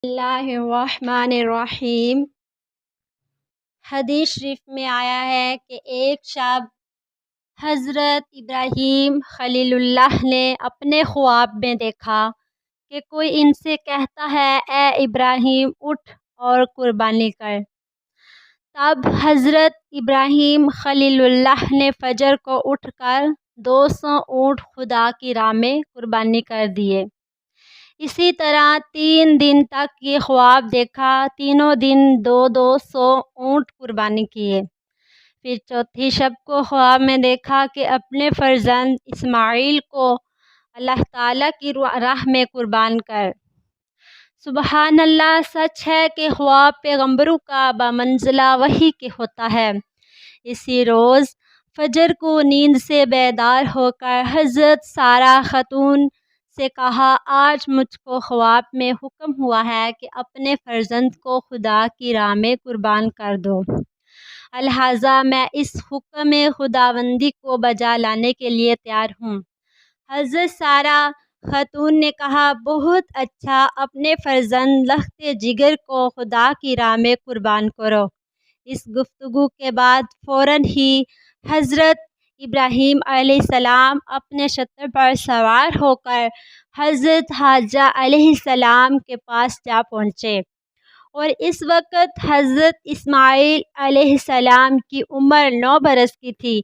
اللہ الرحمن الرحیم۔ حدیث شریف میں آیا ہے کہ ایک شب حضرت ابراہیم خلیل اللہ نے اپنے خواب میں دیکھا کہ کوئی ان سے کہتا ہے اے ابراہیم اٹھ اور قربانی کر۔ تب حضرت ابراہیم خلیل اللہ نے فجر کو اٹھ کر 200 اونٹ خدا کی راہ میں قربانی کر دیے۔ اسی طرح 3 دن تک یہ خواب دیکھا، تینوں دن 200 اونٹ قربانی کیے۔ پھر چوتھی شب کو خواب میں دیکھا کہ اپنے فرزند اسماعیل کو اللہ تعالیٰ کی راہ میں قربان کر۔ سبحان اللہ، سچ ہے کہ خواب پیغمبروں کا بمنزلہ وحی کے ہوتا ہے۔ اسی روز فجر کو نیند سے بیدار ہو کر حضرت سارہ خاتون سے کہا آج مجھ کو خواب میں حکم ہوا ہے کہ اپنے فرزند کو خدا کی راہ میں قربان کر دو، لہٰذا میں اس حکم خداوندی کو بجا لانے کے لیے تیار ہوں۔ حضرت سارہ خاتون نے کہا بہت اچھا، اپنے فرزند لخت جگر کو خدا کی راہ میں قربان کرو۔ اس گفتگو کے بعد فوراً ہی حضرت ابراہیم علیہ السلام اپنے شتر پر سوار ہو کر حضرت حاجرہ علیہ السلام کے پاس جا پہنچے، اور اس وقت حضرت اسماعیل علیہ السلام کی عمر 9 برس کی تھی۔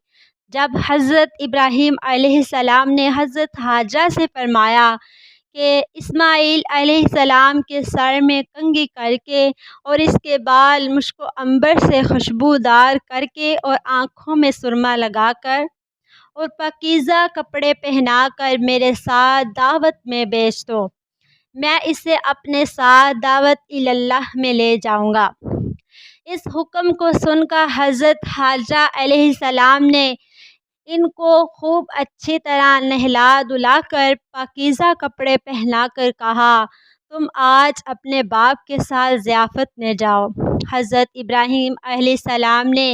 جب حضرت ابراہیم علیہ السلام نے حضرت حاجرہ سے فرمایا کہ اسماعیل علیہ السلام کے سر میں کنگھی کر کے اور اس کے بال مشک و عنبر سے خوشبودار کر کے اور آنکھوں میں سرما لگا کر اور پاکیزہ کپڑے پہنا کر میرے ساتھ دعوت میں بھیج دو، میں اسے اپنے ساتھ دعوت اللہ میں لے جاؤں گا۔ اس حکم کو سن کر حضرت حاجرہ علیہ السلام نے ان کو خوب اچھی طرح نہلا دھلا کر پاکیزہ کپڑے پہنا کر کہا تم آج اپنے باپ کے ساتھ ضیافت میں جاؤ۔ حضرت ابراہیم علیہ السلام نے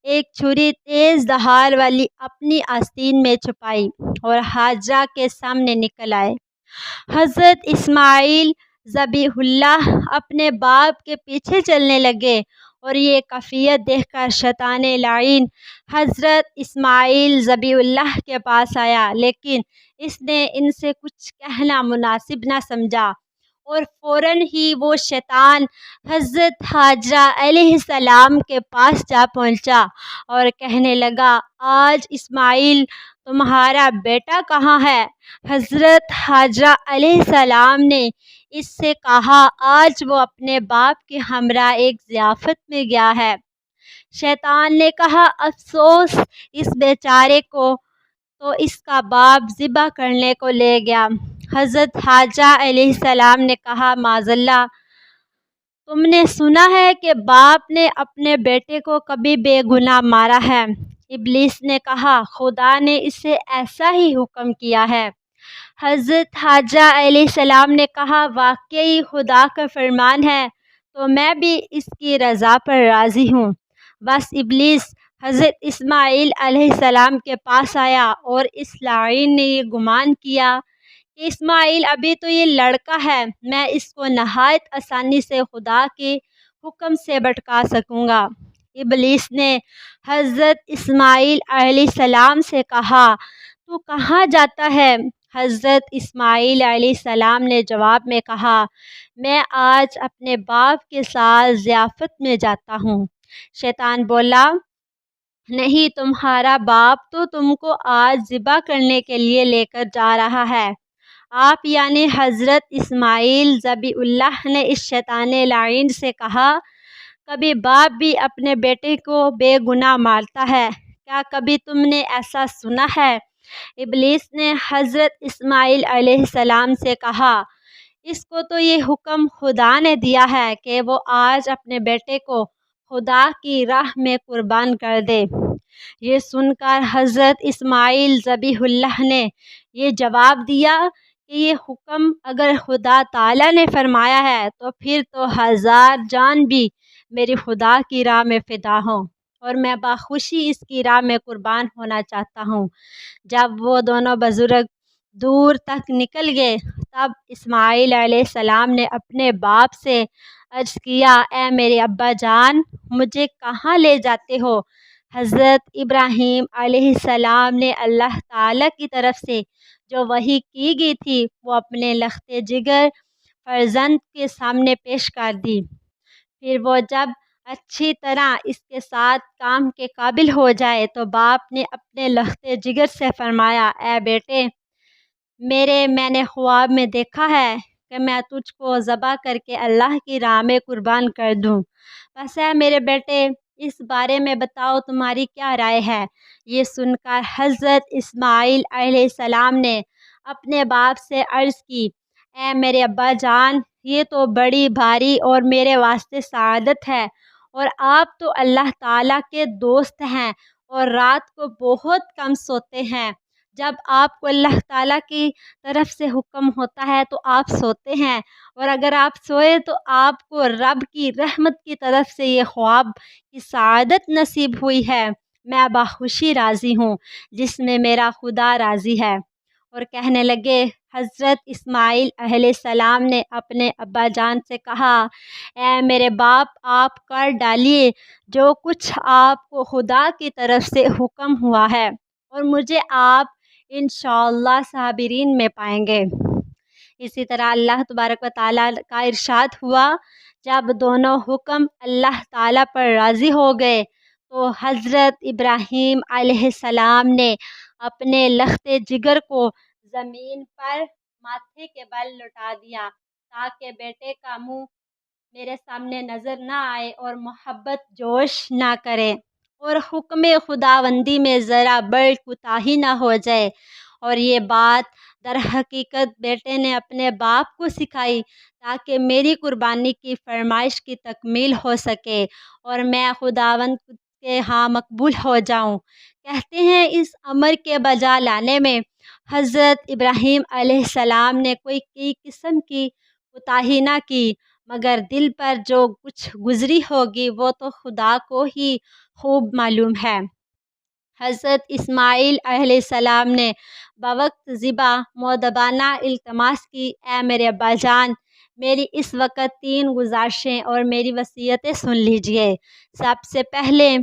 ایک چھری تیز دھار والی اپنی آستین میں چھپائی اور حاجرہ کے سامنے نکل آئے۔ حضرت اسماعیل ذبیح اللہ اپنے باپ کے پیچھے چلنے لگے، اور یہ کیفیت دیکھ کر شیطان لعین حضرت اسماعیل ذبیح اللہ کے پاس آیا، لیکن اس نے ان سے کچھ کہنا مناسب نہ سمجھا، اور فوراً ہی وہ شیطان حضرت حاجرہ علیہ السلام کے پاس جا پہنچا اور کہنے لگا آج اسماعیل تمہارا بیٹا کہاں ہے؟ حضرت حاجرہ علیہ السلام نے اس سے کہا آج وہ اپنے باپ کے ہمراہ ایک ضیافت میں گیا ہے۔ شیطان نے کہا افسوس اس بیچارے کو، تو اس کا باپ ذبح کرنے کو لے گیا۔ حضرت حاجرہ علیہ السلام نے کہا معاذ اللہ، تم نے سنا ہے کہ باپ نے اپنے بیٹے کو کبھی بے گناہ مارا ہے؟ ابلیس نے کہا خدا نے اسے ایسا ہی حکم کیا ہے۔ حضرت حاجرہ علیہ السلام نے کہا واقعی خدا کا فرمان ہے، تو میں بھی اس کی رضا پر راضی ہوں۔ بس ابلیس حضرت اسماعیل علیہ السلام کے پاس آیا، اور اس لعین نے یہ گمان کیا کہ اسماعیل ابھی تو یہ لڑکا ہے، میں اس کو نہایت آسانی سے خدا کے حکم سے بھٹکا سکوں گا۔ ابلیس نے حضرت اسماعیل علیہ السلام سے کہا تو کہاں جاتا ہے؟ حضرت اسماعیل علیہ السلام نے جواب میں کہا میں آج اپنے باپ کے ساتھ ضیافت میں جاتا ہوں۔ شیطان بولا نہیں، تمہارا باپ تو تم کو آج ذبح کرنے کے لیے لے کر جا رہا ہے۔ آپ یعنی حضرت اسماعیل ذبیح اللہ نے اس شیطان لعین سے کہا کبھی باپ بھی اپنے بیٹے کو بے گناہ مارتا ہے؟ کیا کبھی تم نے ایسا سنا ہے؟ ابلیس نے حضرت اسماعیل علیہ السلام سے کہا اس کو تو یہ حکم خدا نے دیا ہے کہ وہ آج اپنے بیٹے کو خدا کی راہ میں قربان کر دے۔ یہ سن کر حضرت اسماعیل ذبیح اللہ نے یہ جواب دیا کہ یہ حکم اگر خدا تعالیٰ نے فرمایا ہے تو پھر تو 1000 جان بھی میری خدا کی راہ میں فدا ہوں، اور میں بخوشی اس کی راہ میں قربان ہونا چاہتا ہوں۔ جب وہ دونوں بزرگ دور تک نکل گئے، تب اسماعیل علیہ السلام نے اپنے باپ سے عرض کیا، اے میرے ابا جان، مجھے کہاں لے جاتے ہو؟ حضرت ابراہیم علیہ السلام نے اللہ تعالیٰ کی طرف سے جو وحی کی گئی تھی وہ اپنے لخت جگر فرزند کے سامنے پیش کر دی۔ پھر وہ جب اچھی طرح اس کے ساتھ کام کے قابل ہو جائے تو باپ نے اپنے لخت جگر سے فرمایا، اے بیٹے میں نے خواب میں دیکھا ہے کہ میں تجھ کو ذبح کر کے اللہ کی راہ میں قربان کر دوں، بس اے میرے بیٹے اس بارے میں بتاؤ تمہاری کیا رائے ہے؟ یہ سن کر حضرت اسماعیل علیہ السلام نے اپنے باپ سے عرض کی، اے میرے ابا جان، یہ تو بڑی بھاری اور میرے واسطے سعادت ہے، اور آپ تو اللہ تعالیٰ کے دوست ہیں اور رات کو بہت کم سوتے ہیں۔ جب آپ کو اللہ تعالیٰ کی طرف سے حکم ہوتا ہے تو آپ سوتے ہیں، اور اگر آپ سوئے تو آپ کو رب کی رحمت کی طرف سے یہ خواب کی سعادت نصیب ہوئی ہے۔ میں بخوشی راضی ہوں جس میں میرا خدا راضی ہے۔ اور کہنے لگے، حضرت اسماعیل علیہ السلام نے اپنے ابا جان سے کہا، اے میرے باپ، آپ کر ڈالیے جو کچھ آپ کو خدا کی طرف سے حکم ہوا ہے، اور مجھے آپ انشاءاللہ صابرین میں پائیں گے۔ اسی طرح اللہ تبارک و تعالیٰ کا ارشاد ہوا، جب دونوں حکم اللہ تعالیٰ پر راضی ہو گئے تو حضرت ابراہیم علیہ السلام نے اپنے لخت جگر کو زمین پر ماتھے کے بل لٹا دیا تاکہ بیٹے کا منہ میرے سامنے نظر نہ آئے اور محبت جوش نہ کرے، اور حکم خداوندی میں ذرا بڑھ کوتاہی نہ ہو جائے۔ اور یہ بات در حقیقت بیٹے نے اپنے باپ کو سکھائی تاکہ میری قربانی کی فرمائش کی تکمیل ہو سکے اور میں خداوند کے ہاں مقبول ہو جاؤں۔ کہتے ہیں اس امر کے بجا لانے میں حضرت ابراہیم علیہ السلام نے کوئی قسم کی کوتاہی نہ کی، مگر دل پر جو کچھ گزری ہوگی وہ تو خدا کو ہی خوب معلوم ہے۔ حضرت اسماعیل علیہ السلام نے بوقت ذبح مؤدبانہ التماس کی، اے میرے ابا جان، میری اس وقت 3 گزارشیں اور میری وصیتیں سن لیجئے۔ سب سے پہلے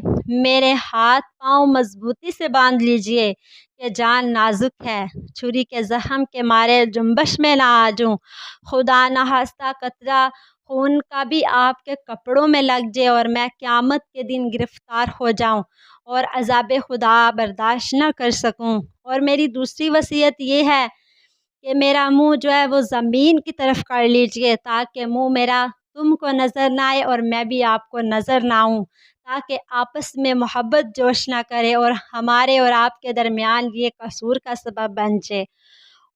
میرے ہاتھ پاؤں مضبوطی سے باندھ لیجئے کہ جان نازک ہے، چھری کے زخم کے مارے جنبش میں نہ آ جاؤں، خدا نخواستہ قطرہ خون کا بھی آپ کے کپڑوں میں لگ جائے اور میں قیامت کے دن گرفتار ہو جاؤں اور عذاب خدا برداشت نہ کر سکوں۔ اور میری دوسری وصیت یہ ہے کہ میرا منہ جو ہے وہ زمین کی طرف کر لیجئے تاکہ منہ میرا تم کو نظر نہ آئے اور میں بھی آپ کو نظر نہ آؤں، تاکہ آپس میں محبت جوش نہ کرے اور ہمارے اور آپ کے درمیان یہ قصور کا سبب بن جائے۔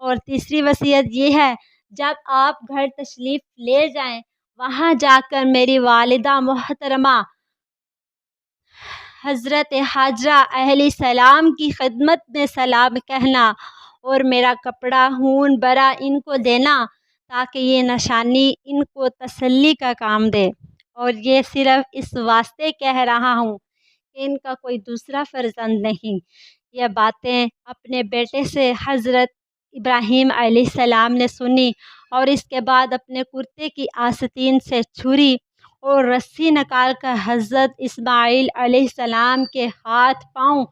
اور تیسری وصیت یہ ہے، جب آپ گھر تشریف لے جائیں وہاں جا کر میری والدہ محترمہ حضرت حاجرہ علیہ السلام کی خدمت میں سلام کہنا اور میرا کپڑا خون برا ان کو دینا تاکہ یہ نشانی ان کو تسلی کا کام دے۔ اور یہ صرف اس واسطے کہہ رہا ہوں کہ ان کا کوئی دوسرا فرزند نہیں۔ یہ باتیں اپنے بیٹے سے حضرت ابراہیم علیہ السلام نے سنی اور اس کے بعد اپنے کرتے کی آستین سے چھری اور رسی نکال کر حضرت اسماعیل علیہ السلام کے ہاتھ پاؤں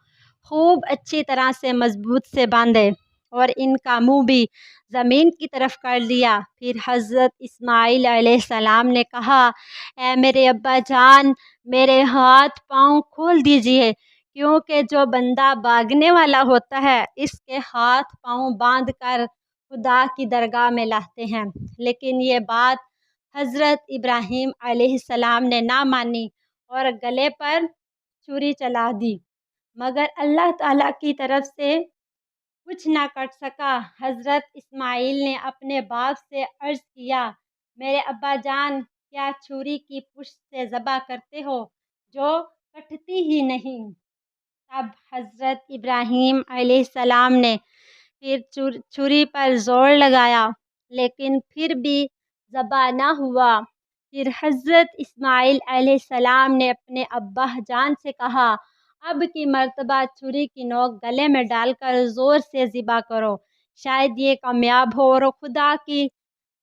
خوب اچھی طرح سے مضبوط سے باندھے اور ان کا منہ بھی زمین کی طرف کر دیا۔ پھر حضرت اسماعیل علیہ السلام نے کہا، اے میرے ابا جان، میرے ہاتھ پاؤں کھول دیجئے، کیونکہ جو بندہ بھاگنے والا ہوتا ہے اس کے ہاتھ پاؤں باندھ کر خدا کی درگاہ میں لاتے ہیں۔ لیکن یہ بات حضرت ابراہیم علیہ السلام نے نہ مانی اور گلے پر چھری چلا دی، مگر اللہ تعالیٰ کی طرف سے کچھ نہ کٹ سکا۔ حضرت اسماعیل نے اپنے باپ سے عرض کیا، میرے ابا جان، کیا چھری کی پشت سے ذبح کرتے ہو جو کٹتی ہی نہیں؟ تب حضرت ابراہیم علیہ السلام نے پھر چھری پر زور لگایا لیکن پھر بھی ذبح نہ ہوا۔ پھر حضرت اسماعیل علیہ السلام نے اپنے ابا جان سے کہا، اب کی مرتبہ چھری کی نوک گلے میں ڈال کر زور سے ذبح کرو، شاید یہ کامیاب ہو اور خدا کی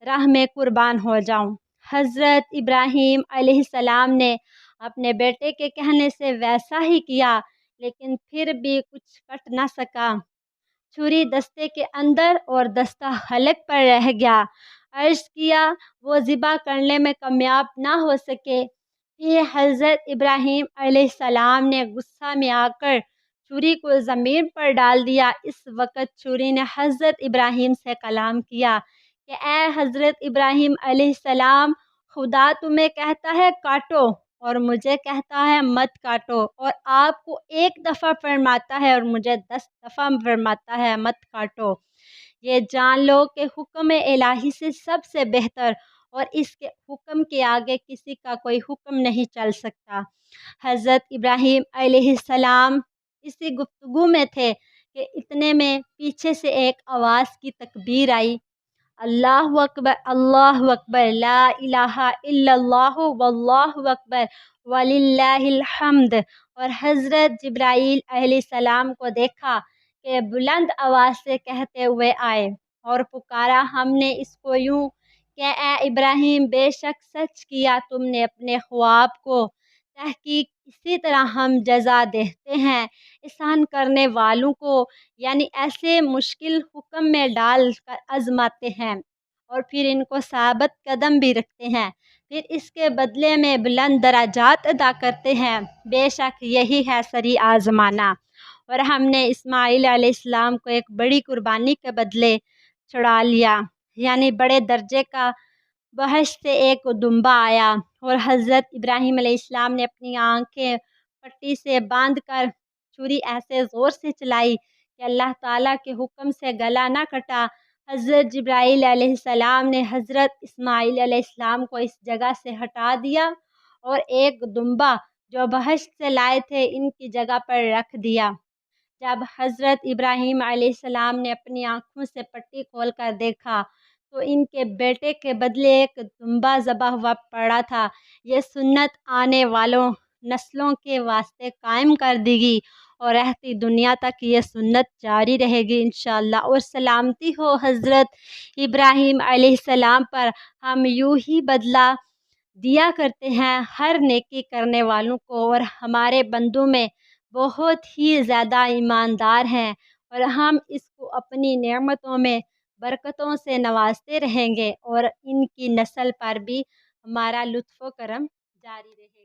راہ میں قربان ہو جاؤں۔ حضرت ابراہیم علیہ السلام نے اپنے بیٹے کے کہنے سے ویسا ہی کیا، لیکن پھر بھی کچھ کٹ نہ سکا۔ چھری دستے کے اندر اور دستہ حلق پر رہ گیا۔ عرض کیا وہ ذبح کرنے میں کامیاب نہ ہو سکے۔ پھر حضرت ابراہیم علیہ السلام نے غصہ میں آ کر چھری کو زمین پر ڈال دیا۔ اس وقت چھری نے حضرت ابراہیم سے کلام کیا کہ اے حضرت ابراہیم علیہ السلام، خدا تمہیں کہتا ہے کاٹو اور مجھے کہتا ہے مت کاٹو، اور آپ کو ایک دفعہ فرماتا ہے اور مجھے 10 دفعہ فرماتا ہے مت کاٹو۔ یہ جان لو کہ حکم الہی سے سب سے بہتر اور اس کے حکم کے آگے کسی کا کوئی حکم نہیں چل سکتا۔ حضرت ابراہیم علیہ السلام اسی گفتگو میں تھے کہ اتنے میں پیچھے سے ایک آواز کی تکبیر آئی، اللہ اکبر اللہ اکبر لا الہ الا اللہ واللہ اکبر وللہ الحمد، اور حضرت جبرائیل علیہ السلام کو دیکھا کہ بلند آواز سے کہتے ہوئے آئے اور پکارا، ہم نے اس کو یوں کہ اے ابراہیم، بے شک سچ کیا تم نے اپنے خواب کو، تحقیق اسی طرح ہم جزا دیتے ہیں احسان کرنے والوں کو، یعنی ایسے مشکل حکم میں ڈال کر آزماتے ہیں اور پھر ان کو ثابت قدم بھی رکھتے ہیں، پھر اس کے بدلے میں بلند درجات ادا کرتے ہیں، بے شک یہی ہے صحیح آزمانا۔ اور ہم نے اسماعیل علیہ السلام کو ایک بڑی قربانی کے بدلے چھڑا لیا، یعنی بڑے درجے کا بہشت سے ایک دمبا آیا، اور حضرت ابراہیم علیہ السلام نے اپنی آنکھیں پٹی سے باندھ کر چھری ایسے زور سے چلائی کہ اللہ تعالیٰ کے حکم سے گلا نہ کٹا۔ حضرت جبرائیل علیہ السلام نے حضرت اسماعیل علیہ السلام کو اس جگہ سے ہٹا دیا اور ایک دمبا جو بہشت سے لائے تھے ان کی جگہ پر رکھ دیا۔ جب حضرت ابراہیم علیہ السلام نے اپنی آنکھوں سے پٹی کھول کر دیکھا تو ان کے بیٹے کے بدلے ایک دمبا ذبح ہوا پڑا تھا۔ یہ سنت آنے والوں نسلوں کے واسطے قائم کر دی گئی اور رہتی دنیا تک یہ سنت جاری رہے گی انشاءاللہ۔ اور سلامتی ہو حضرت ابراہیم علیہ السلام پر، ہم یوں ہی بدلہ دیا کرتے ہیں ہر نیکی کرنے والوں کو، اور ہمارے بندوں میں بہت ہی زیادہ ایماندار ہیں، اور ہم اس کو اپنی نعمتوں میں برکتوں سے نوازتے رہیں گے اور ان کی نسل پر بھی ہمارا لطف و کرم جاری رہے گا۔